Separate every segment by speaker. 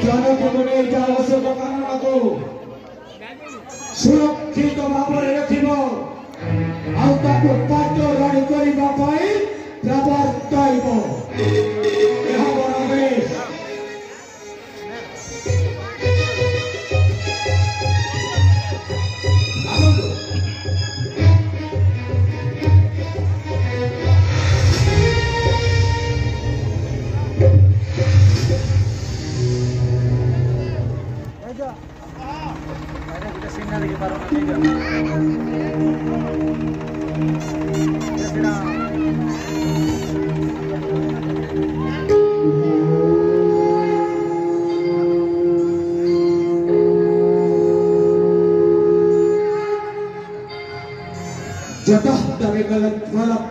Speaker 1: जनजीवने आवश्यक कारण को सुरक्षित भाव में रखिब पाठराणी करने प्रवर्तब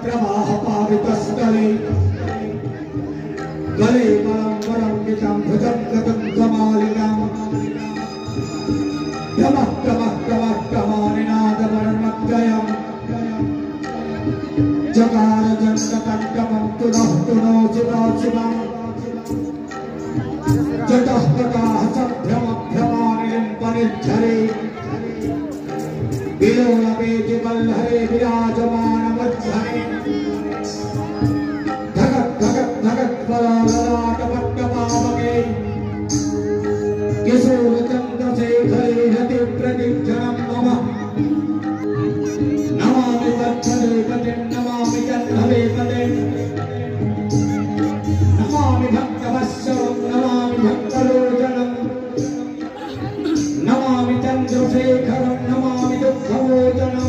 Speaker 1: प्रवाह पावितस्थले गले बलं वरं विजं भुजं गतं कमालिकां क्रमक्रमक्रमक्रमानिनादवर्मद्वयं जकार जन्तकण्ठमं तुनो शिवाशिवं जटः कटाः सम्भ्रमभ्रमानिलिम्पनिर्झरे विलोलपेति वल्लरे विराजमान वज्रे धगत् धगत् धगत् बलाललाटपट्टपावके किशोरचन्द्रशेखरे हति प्रतिक्षणं मम नमामि वत्सदेवतिं नमामि जह्नवेपतिं नमामि भक्तवत्सलं नमामि भक्तलोचनं नमामि चन्द्रशेखरं नमामि दुःखमोचनं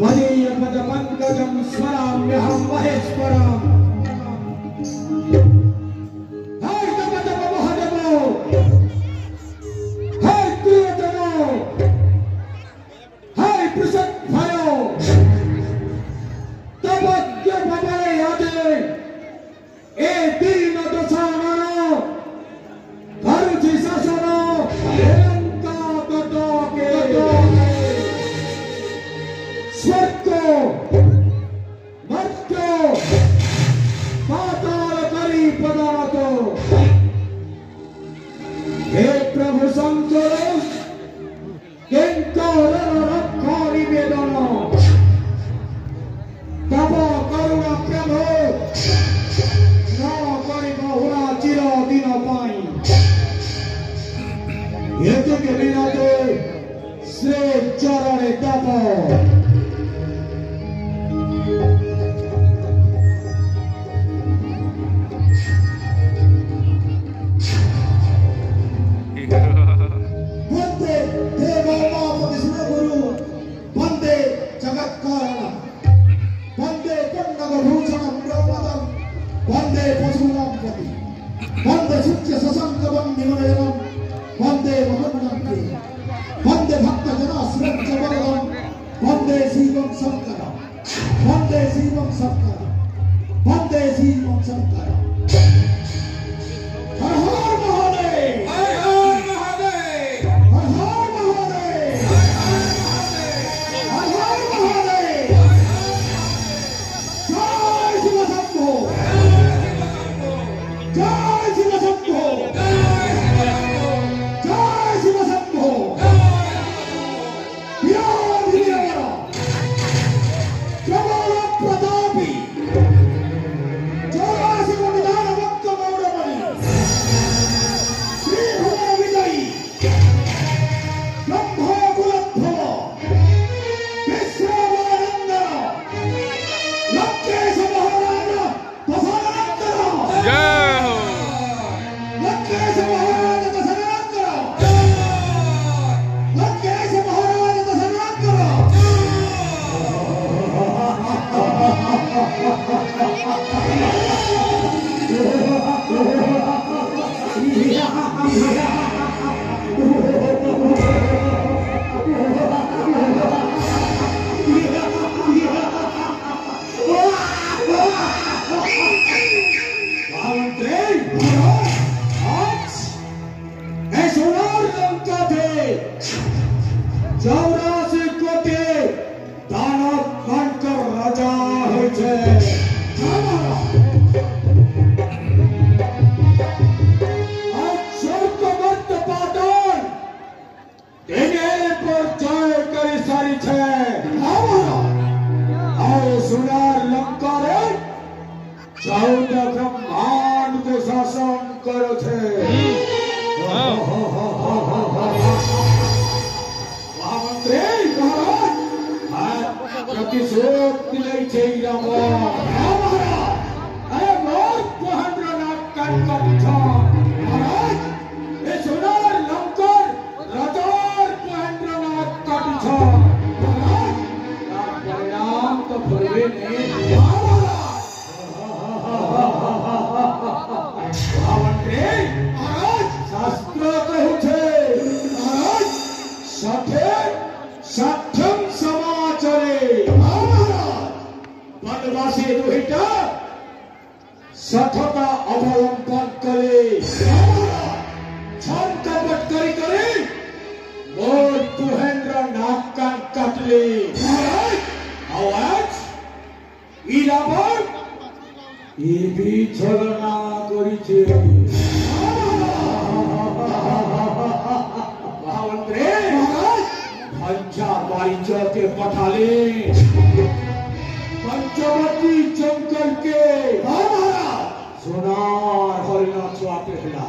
Speaker 1: वदीयपदपङ्कजं स्मराम्यहं महेश्वरम् दर्शन करो छे महामंत्री महाराज प्रतिशोध दिलै छै राम अरे बहुत महेंद्रनाथ काट महाराज ए सोनार लंकर राजार महेंद्रनाथ काट महाराज परिणाम तो फरवे नहीं शास्त्र कहू छे महाराज साठम समाचारे वनवासी दुहिता सठता अवलंबन करे छन कपट करी करे मोर महेंद्र नाथ कान काटले आवाज इराबर ये भी छलना करी छे पंचा के पठाले पंचवटी जंगल के सोनार हरिना चुआते हिला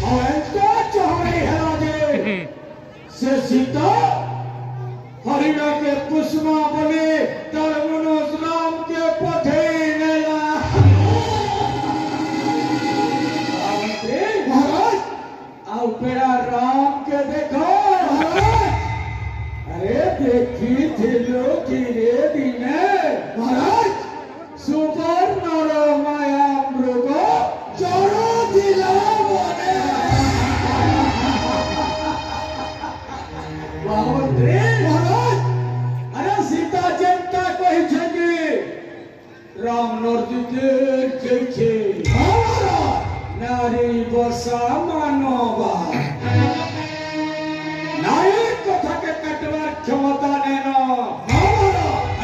Speaker 1: और इनका चौड़े हिला दे से सीता हरिना के पुष्मा बने तर मनोज राम के पथे नेला महाराज आओ पेड़ा राम के देखो अरे देखी थिलो धीरे दिने महाराज सुवर्ण माया मृग चरो दिला बने महाराज अरे सीता जनता कही छे कि राम नरदीतेर कही नारी बसा मानवा नारी कथा के कटवार क्षमता नेनो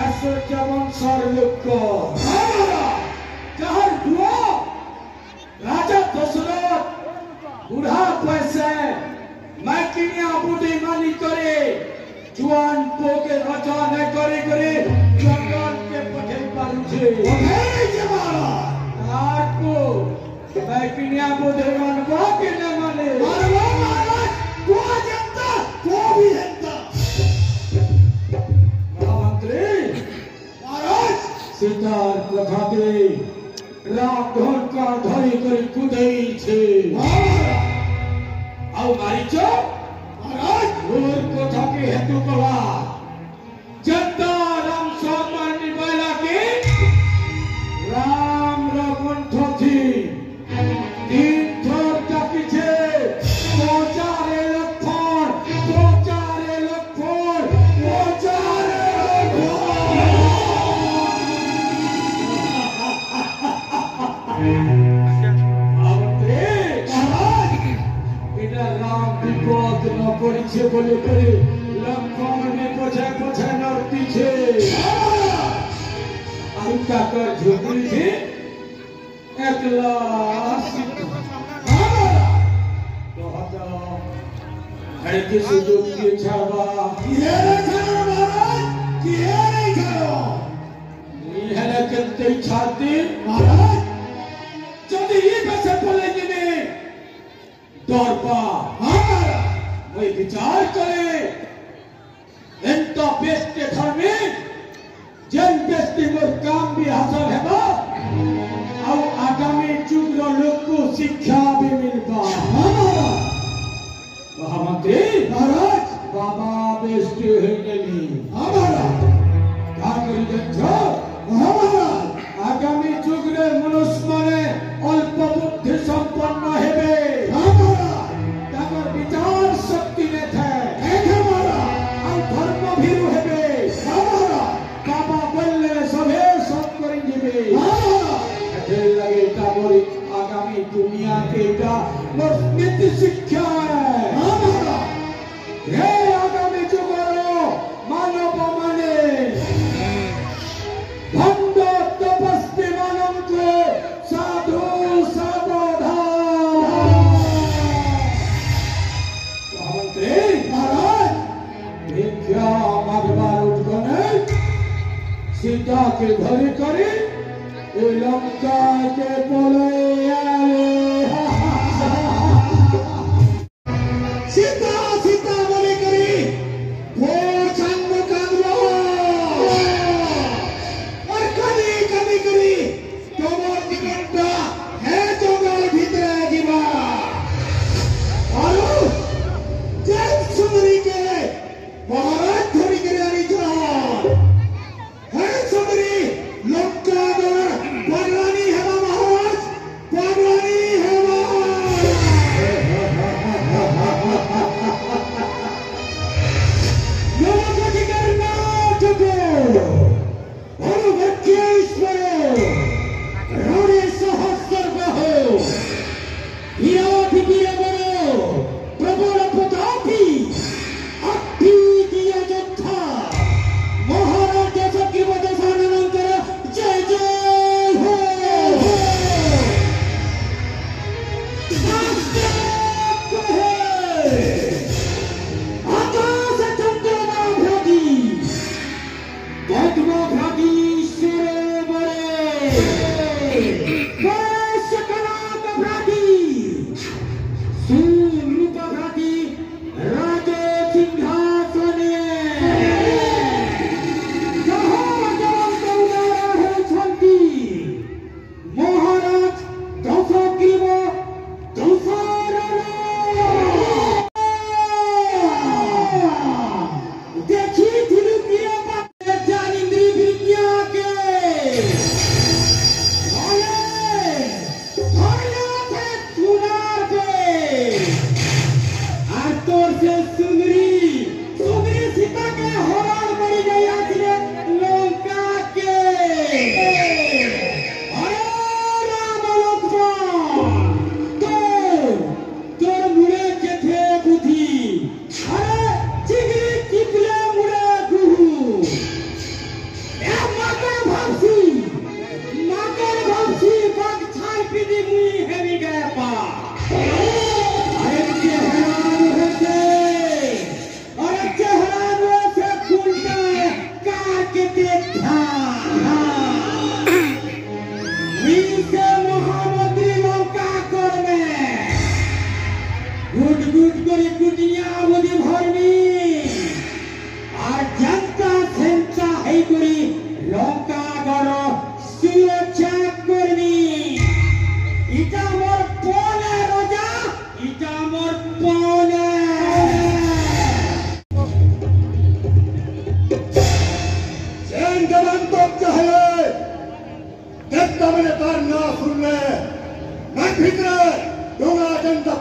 Speaker 1: ऐश्वर्य वंशर लोक कहर दुआ राजा दशरथ बुढ़ा पैसे मैकिनिया बुढ़ी मानी करे जुआन को के राजा न करे करे जंगल के पठे पालू छे आपको मैकिनिया बुढ़ी मानवा के न माने मानवा महाराज को जनता को भी जनता महामंत्री महाराज सीतार कथा के राम धन का धरी करी कुदई छे आओ मारीच महाराज मोर कथा के हेतु कला जनता राम सम्मान निभाला के राम रघुवंश थी तीन थोर ताकी छे पहुंचारे लखन राम विपद न परिचे बोले करे लखन में पछे पछे नरती छे आइता कर झोपड़ी छे एकला अरे के सुजोग के छावा ये नहीं करो महाराज ये नहीं करो ये है करते छाती महाराज जल्दी ये कैसे बोलेंगे ने दौर पा हमारा वही विचार करे इनका बेस्ते घर में जन बेस्ते मोर काम भी हासिल है बा और आगामी चुग्र लोग को शिक्षा भी मिलता हमारा महामंत्री महाराज बाबा बेस्ते है नहीं हमारा कांगरी जनता हमारा आगामी चुग्र मनुष्य माने अल्प बुद्धि संपन्न हेबे हमारा ताकर विचार शक्ति ने थे हमारा और धर्म भीरु हेबे हमारा बाबा बोलले सभे सब करी दिबे हमारा एते लगे तामरी आगामी दुनिया के का नीति शिक्षा है हमारा हे आगामी जुगरो मानव माने भंड तपस्वी मानव को साधु सीता के घर करे लंका के बोले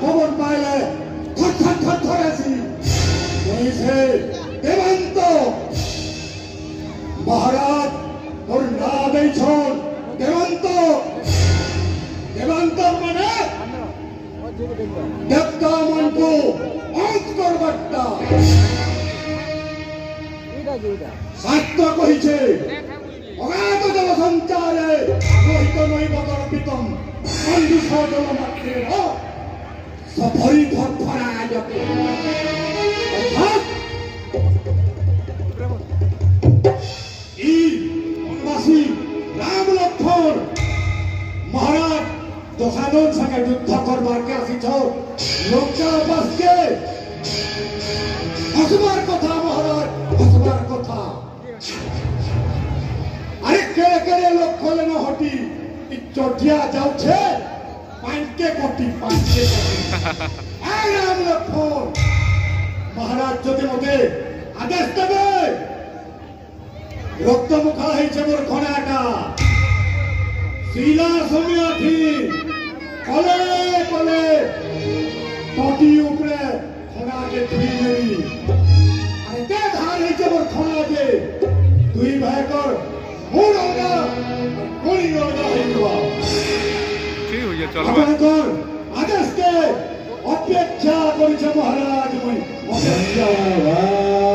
Speaker 1: খবর পাইলে থর থর থর থর আসি কইছে দেবন্ত মহারাজ ওর না দেইছন দেবন্ত দেবন্ত মানে দেবতা মনকু অন্ত করবারটা সত্য কইছে অগাধ জল সঞ্চারে মোহিত নৈব কর্পিতম বন্ধু সজল মাত্রের সফরি ধরফরায়তে অর্থাৎ এই বনবাসী রাম লক্ষ্মণ মহারাজ দশাদন সঙ্গে যুদ্ধ করবারকে আসিছ লোকটা বাসকে হসবার কথা মহারাজ হসবার কথা আরে কেড়ে কেড়ে লোক খোলে না হটি চটিয়া যাচ্ছে পাঁচকে কোটি রাম লক্ষ্মণ মহারাজ যদি মতে আদেশ দেবে রক্ত মুখা হয়েছে মোর খনাটা শিলা সমিয়াথি কলে কলে টটি উপরে খনাকে ধুই দেবি আরে তে ধার হয়েছে মোর খনাকে দুই ভাইকর মোর অলগা কোনি অলগা হয়ে যাওয়া
Speaker 2: ঠিক হয়ে চলো
Speaker 1: আপনাদের আদেশকে অপেক্ষা করেছে মহারাজ মই অপেক্ষা